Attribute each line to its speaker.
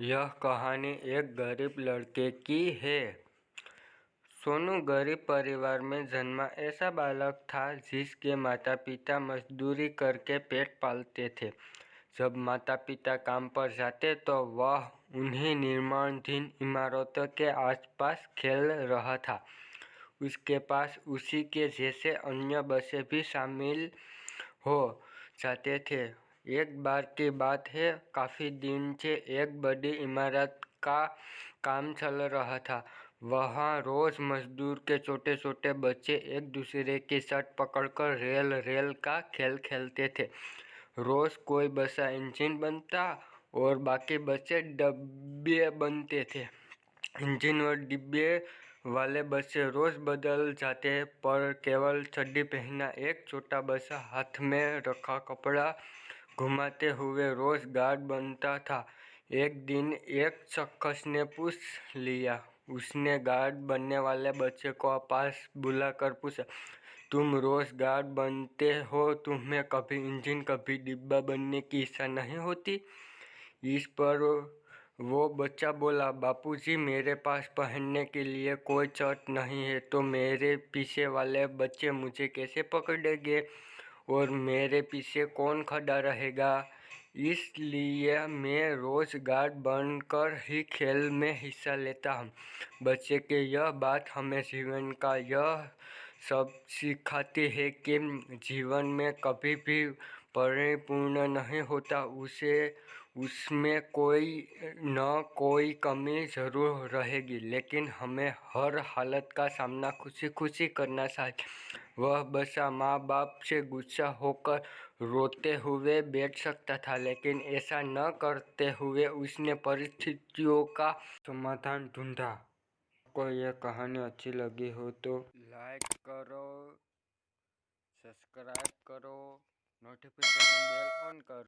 Speaker 1: यह कहानी एक गरीब लड़के की है। सोनू गरीब परिवार में जन्मा ऐसा बालक था जिसके माता पिता मजदूरी करके पेट पालते थे। जब माता पिता काम पर जाते तो वह उन्हीं निर्माणाधीन इमारतों के आसपास खेल रहा था। उसके पास उसी के जैसे अन्य बच्चे भी शामिल हो जाते थे। एक बार की बात है, काफ़ी दिन से एक बड़ी इमारत का काम चल रहा था। वहाँ रोज़ मजदूर के छोटे छोटे बच्चे एक दूसरे की शर्ट पकड़कर रेल रेल का खेल खेलते थे। रोज़ कोई बच्चा इंजन बनता और बाकी बच्चे डब्बे बनते थे। इंजन और डिब्बे वाले बच्चे रोज बदल जाते, पर केवल चड्डी पहना एक छोटा बच्चा हाथ में रखा कपड़ा घुमाते हुए रोज गार्ड बनता था। एक दिन एक शख्स ने पूछ लिया। उसने गार्ड बनने वाले बच्चे को पास बुलाकर पूछा, तुम रोज गार्ड बनते हो, तुम्हें कभी इंजन कभी डिब्बा बनने की इच्छा नहीं होती? इस पर वो बच्चा बोला, बापूजी मेरे पास पहनने के लिए कोई शर्ट नहीं है, तो मेरे पीछे वाले बच्चे मुझे कैसे पकड़ेंगे और मेरे पीछे कौन खड़ा रहेगा? इसलिए मैं रोज गार्ड बनकर ही खेल में हिस्सा लेता हूँ। बच्चे के यह बात हमें जीवन का यह सब सिखाती है कि जीवन में कभी भी परिपूर्ण नहीं होता। उसमें कोई न कोई कमी जरूर रहेगी, लेकिन हमें हर हालत का सामना खुशी खुशी करना चाहिए। वह बच्चा माँ बाप से गुस्सा होकर रोते हुए बैठ सकता था, लेकिन ऐसा न करते हुए उसने परिस्थितियों का समाधान ढूंढा। आपको यह कहानी अच्छी लगी हो तो लाइक करो, सब्सक्राइब करो, नोटिफिकेशन बेल ऑन करो।